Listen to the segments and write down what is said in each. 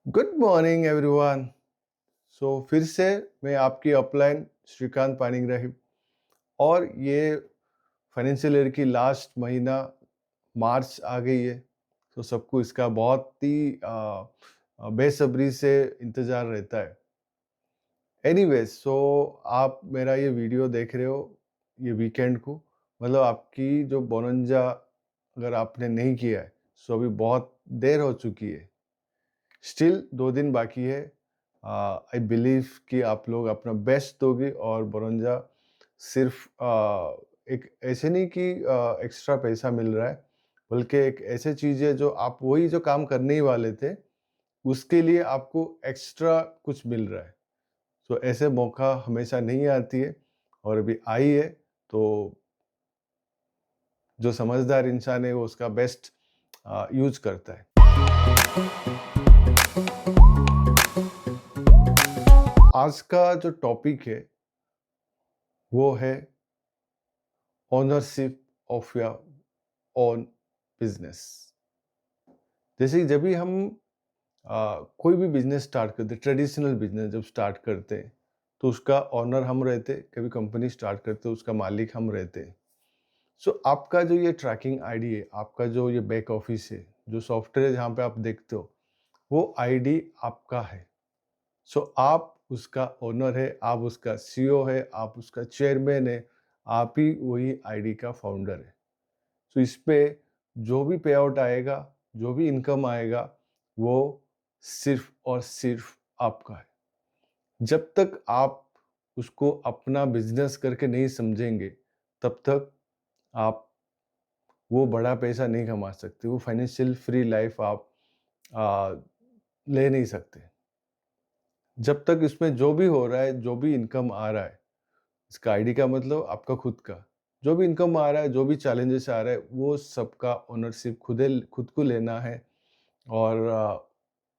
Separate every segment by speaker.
Speaker 1: Good morning everyone. फिर से मैं आपकी अपलाइन श्रीकांत पानीग्राही और ये फाइनेंशियल ईयर की लास्ट महीना मार्च आ गई है। सबको इसका बहुत ही बेसब्री से इंतज़ार रहता है। एनीवेज आप मेरा ये वीडियो देख रहे हो ये वीकेंड को, मतलब आपकी जो 52 अगर आपने नहीं किया है अभी बहुत देर हो चुकी है। स्टिल 2 दिन बाकी है। आई बिलीव कि आप लोग अपना बेस्ट दोगे और 52 सिर्फ एक ऐसे नहीं कि एक्स्ट्रा पैसा मिल रहा है, बल्कि एक ऐसी चीज़ है जो आप वही जो काम करने ही वाले थे, उसके लिए आपको एक्स्ट्रा कुछ मिल रहा है। ऐसे मौका हमेशा नहीं आती है और अभी आई है, तो जो समझदार इंसान है वो उसका बेस्ट यूज़ करता है। आज का जो टॉपिक है वो है ownership of your own business. जैसे कि जब भी हम कोई भी बिजनेस स्टार्ट करते, ट्रेडिशनल बिजनेस जब स्टार्ट करते हैं, तो उसका ओनर हम रहते, कभी कंपनी स्टार्ट करते उसका मालिक हम रहते। आपका जो ये ट्रैकिंग आईडी है, आपका जो ये बैक ऑफिस है, जो सॉफ्टवेयर है जहाँ पे आप देखते हो, वो आईडी आपका है। आप उसका ओनर है, आप उसका सीईओ है, आप उसका चेयरमैन है, आप ही वही आईडी का फाउंडर है। इस पे जो भी पे आउट आएगा, जो भी इनकम आएगा, वो सिर्फ और सिर्फ आपका है। जब तक आप उसको अपना बिजनेस करके नहीं समझेंगे, तब तक आप वो बड़ा पैसा नहीं कमा सकते, वो फाइनेंशियल फ्री लाइफ आप आ, ले नहीं सकते। जब तक इसमें जो भी हो रहा है, जो भी इनकम आ रहा है, इसका आईडी का मतलब आपका खुद का, जो भी इनकम आ रहा है, जो भी चैलेंजेस आ रहा है, वो सबका ओनरशिप खुद को लेना है। और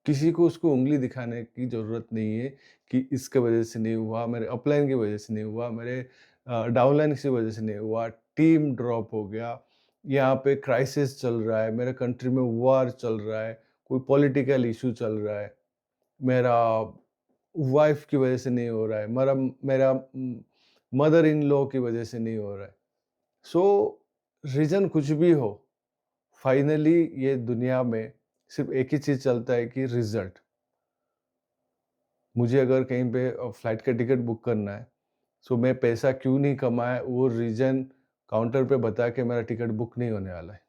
Speaker 1: किसी को उसको उंगली दिखाने की ज़रूरत नहीं है कि इसके वजह से नहीं हुआ, मेरे अपलाइन की वजह से नहीं हुआ, मेरे डाउनलाइन की वजह से नहीं हुआ, टीम ड्रॉप हो गया, यहाँ पे क्राइसिस चल रहा है, मेरे कंट्री में वॉर चल रहा है, कोई पॉलिटिकल इशू चल रहा है, मेरा वाइफ की वजह से नहीं हो रहा है, मेरा मदर इन लॉ की वजह से नहीं हो रहा है। रीज़न कुछ भी हो, फाइनली ये दुनिया में सिर्फ एक ही चीज़ चलता है कि रिज़ल्ट। मुझे अगर कहीं पे फ्लाइट का टिकट बुक करना है, मैं पैसा क्यों नहीं कमाया, वो रीज़न काउंटर पे बता के मेरा टिकट बुक नहीं होने वाला है।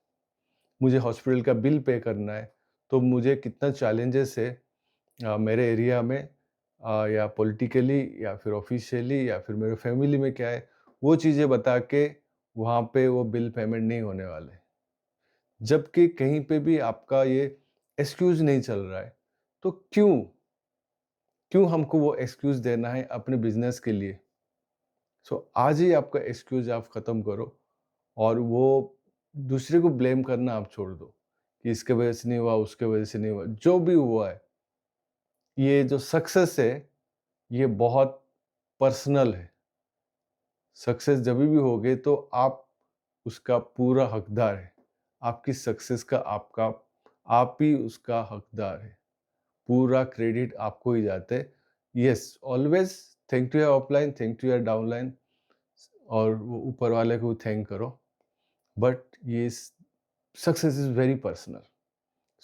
Speaker 1: मुझे हॉस्पिटल का बिल पे करना है, तो मुझे कितना चैलेंजेस है मेरे एरिया में, या पॉलिटिकली या फिर ऑफिशियली या फिर मेरे फैमिली में क्या है, वो चीज़ें बता के वहाँ पे वो बिल पेमेंट नहीं होने वाले। जबकि कहीं पे भी आपका ये एक्सक्यूज़ नहीं चल रहा है, तो क्यों हमको वो एक्सक्यूज़ देना है अपने बिज़नेस के लिए? आज ही आपका एक्सक्यूज़ आप ख़त्म करो और वो दूसरे को ब्लेम करना आप छोड़ दो कि इसके वजह से नहीं हुआ, उसके वजह से नहीं हुआ। जो भी हुआ है, ये जो सक्सेस है, ये बहुत पर्सनल है। सक्सेस जभी भी होगे तो आप उसका पूरा हकदार है। आपकी सक्सेस का आप ही उसका हकदार है। पूरा क्रेडिट आपको ही जाता है। Yes, always thank to your upline, thank to your downline और वो ऊपर वाले को थैंक करो। बट ये सक्सेस इज़ वेरी पर्सनल।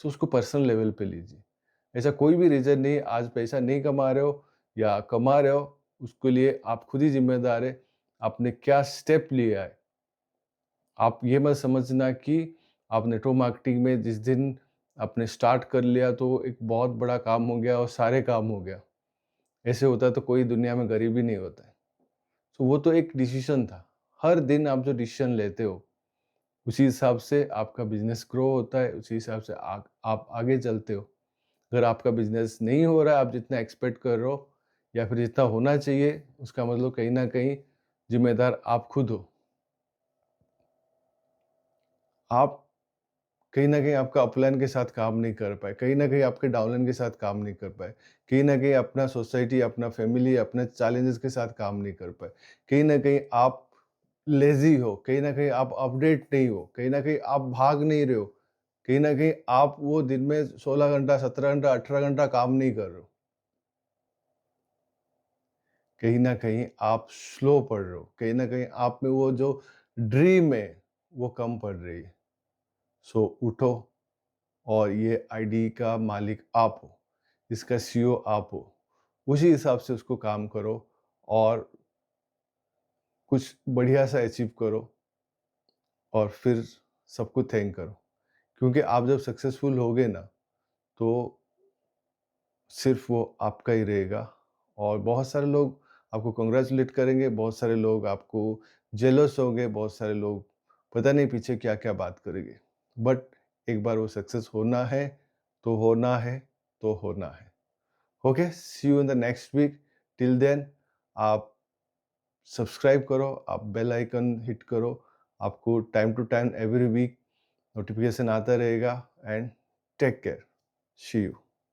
Speaker 1: उसको पर्सनल लेवल पे लीजिए। ऐसा कोई भी रीज़न नहीं है, आज पैसा नहीं कमा रहे हो या कमा रहे हो, उसके लिए आप खुद ही ज़िम्मेदार है। आपने क्या स्टेप लिया है। आप ये मत समझना कि आप नेटवर्क मार्केटिंग में जिस दिन आपने स्टार्ट कर लिया तो एक बहुत बड़ा काम हो गया और सारे काम हो गया। ऐसे होता तो कोई दुनिया में गरीब ही नहीं होता है। वो तो एक डिसीज़न था। हर दिन आप जो डिसीज़न लेते हो, उसी हिसाब से आपका बिज़नेस ग्रो होता है, उसी हिसाब से आप आगे चलते हो। अगर आपका बिज़नेस नहीं हो रहा है, आप जितना एक्सपेक्ट कर रहे हो या फिर जितना होना चाहिए, उसका मतलब कहीं न कहीं ज़िम्मेदार आप खुद हो। आप कहीं न कहीं आपका अपलाइन के साथ काम नहीं कर पाए, कहीं न कहीं आपके डाउनलाइन के साथ काम नहीं कर पाए, कहीं न कहीं अपना सोसाइटी, अपना फैमिली, अपने चैलेंजेस के साथ काम नहीं कर पाए, कहीं न कहीं आप लेज़ी हो, कहीं न कहीं आप अपडेट नहीं हो, कहीं न कहीं आप भाग नहीं रहे हो, कहीं न कहीं आप वो दिन में 16 घंटा, 17 घंटा, 18 घंटा काम नहीं कर रहे हो। कहीं न कहीं आप स्लो पढ़ रहे हो, कहीं न कहीं आप में वो जो ड्रीम है, वो कम पड़ रही है। सो उठो और ये आईडी का मालिक आप हो, इसका सीईओ आप हो। उसी हिसाब से उसको काम करो और कुछ बढ़िया सा अचीव करो और फिर सबको थैंक करो। क्योंकि आप जब सक्सेसफुल होगे ना, तो सिर्फ़ वो आपका ही रहेगा और बहुत सारे लोग आपको कांग्रेचुलेट करेंगे, बहुत सारे लोग आपको जेलस होंगे, बहुत सारे लोग पता नहीं पीछे क्या-क्या बात करेंगे। बट एक बार वो सक्सेस होना है, तो होना है, तो होना है। Okay, see you in the next week. Till then आप सब्सक्राइब करो, आप बेल आइकन हिट करो, आपको time to time every week notification आता रहेगा and take care. See you.